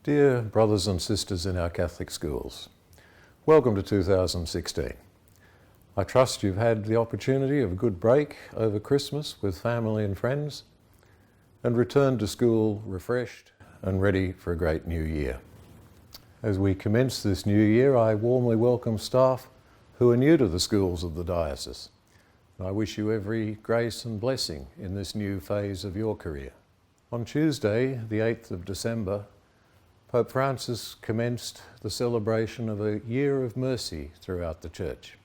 Dear brothers and sisters in our Catholic schools, welcome to 2016. I trust you've had the opportunity of a good break over Christmas with family and friends and returned to school refreshed and ready for a great new year. As we commence this new year, I warmly welcome staff who are new to the schools of the diocese. I wish you every grace and blessing in this new phase of your career. On Tuesday, the 8th of December, Pope Francis commenced the celebration of a year of mercy throughout the Church.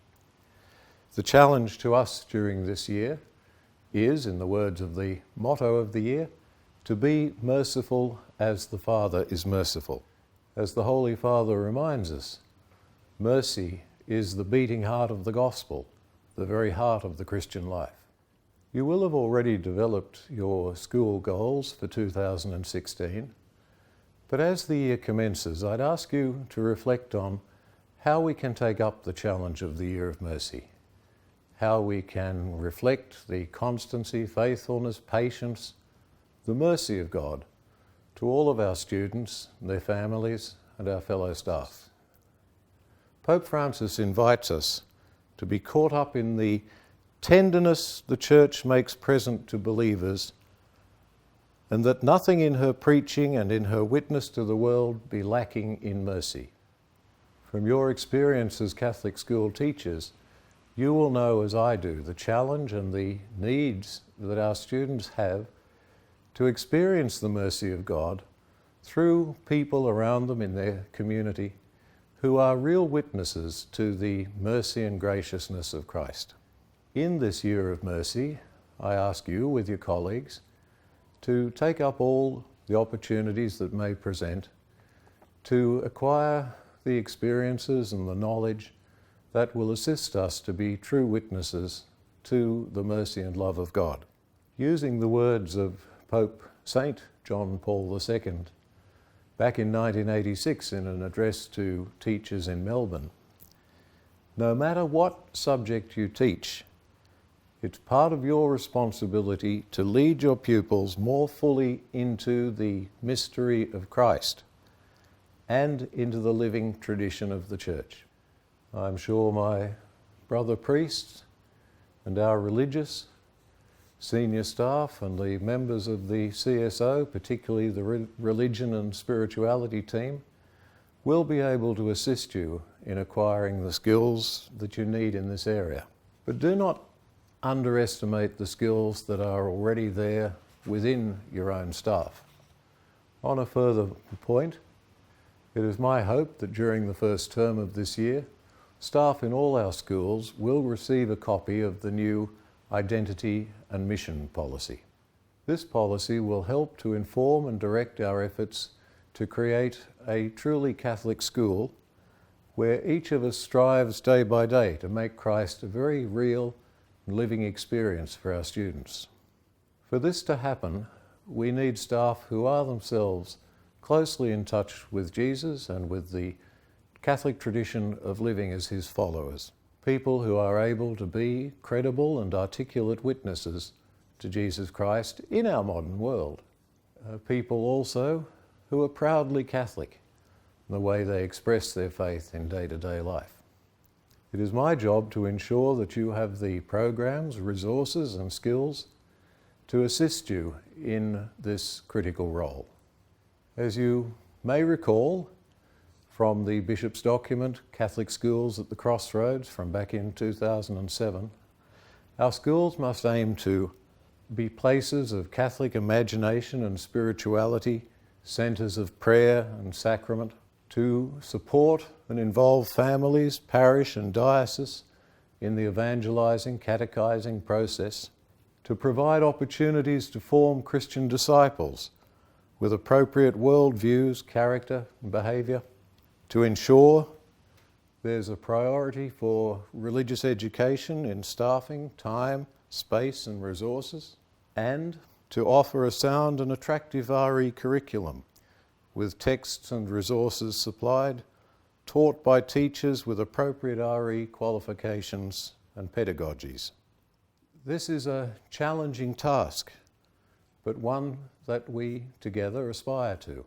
The challenge to us during this year is, in the words of the motto of the year, to be merciful as the Father is merciful. As the Holy Father reminds us, mercy is the beating heart of the gospel, the very heart of the Christian life. You will have already developed your school goals for 2016. But as the year commences, I'd ask you to reflect on how we can take up the challenge of the Year of Mercy, how we can reflect the constancy, faithfulness, patience, the mercy of God to all of our students, their families, and our fellow staff. Pope Francis invites us to be caught up in the tenderness the Church makes present to believers, and that nothing in her preaching and in her witness to the world be lacking in mercy. From your experience as Catholic school teachers, you will know, as I do, the challenge and the needs that our students have to experience the mercy of God through people around them in their community who are real witnesses to the mercy and graciousness of Christ. In this year of mercy, I ask you, with your colleagues, to take up all the opportunities that may present to acquire the experiences and the knowledge that will assist us to be true witnesses to the mercy and love of God. Using the words of Pope St. John Paul II back in 1986 in an address to teachers in Melbourne, no matter what subject you teach, it's part of your responsibility to lead your pupils more fully into the mystery of Christ and into the living tradition of the Church. I'm sure my brother priests and our religious senior staff and the members of the CSO, particularly the religion and spirituality team, will be able to assist you in acquiring the skills that you need in this area. But do not underestimate the skills that are already there within your own staff. On a further point, it is my hope that during the first term of this year, staff in all our schools will receive a copy of the new Identity and Mission Policy. This policy will help to inform and direct our efforts to create a truly Catholic school where each of us strives day by day to make Christ a very real living experience for our students. For this to happen, we need staff who are themselves closely in touch with Jesus and with the Catholic tradition of living as his followers. People who are able to be credible and articulate witnesses to Jesus Christ in our modern world. People also who are proudly Catholic in the way they express their faith in day-to-day life. It is my job to ensure that you have the programs, resources and skills to assist you in this critical role. As you may recall from the Bishop's document, Catholic Schools at the Crossroads, from back in 2007, our schools must aim to be places of Catholic imagination and spirituality, centres of prayer and sacrament, to support and involve families, parish and diocese in the evangelising, catechizing process, to provide opportunities to form Christian disciples with appropriate worldviews, character and behaviour, to ensure there's a priority for religious education in staffing, time, space and resources, and to offer a sound and attractive RE curriculum with texts and resources supplied, taught by teachers with appropriate RE qualifications and pedagogies. This is a challenging task, but one that we together aspire to.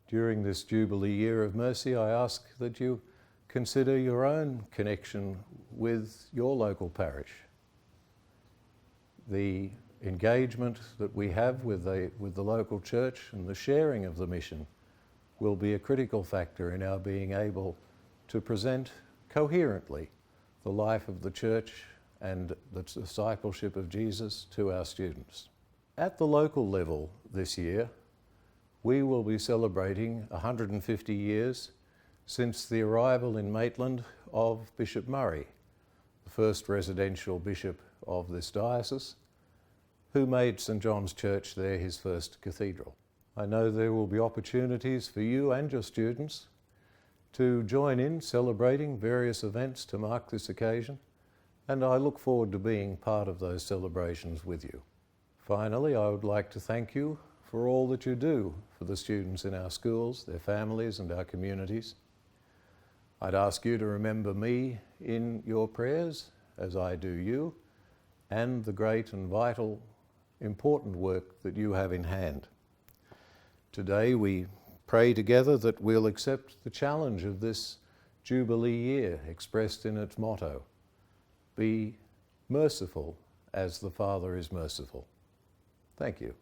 During this Jubilee Year of Mercy, I ask that you consider your own connection with your local parish. The engagement that we have with the local church and the sharing of the mission will be a critical factor in our being able to present coherently the life of the church and the discipleship of Jesus to our students. At the local level this year, we will be celebrating 150 years since the arrival in Maitland of Bishop Murray, the first residential bishop of this diocese, who made St John's Church there his first cathedral. I know there will be opportunities for you and your students to join in celebrating various events to mark this occasion, and I look forward to being part of those celebrations with you. Finally, I would like to thank you for all that you do for the students in our schools, their families and our communities. I'd ask you to remember me in your prayers as I do you, and the great and vital, important work that you have in hand. Today we pray together that we'll accept the challenge of this Jubilee year expressed in its motto, "Be merciful as the Father is merciful." Thank you.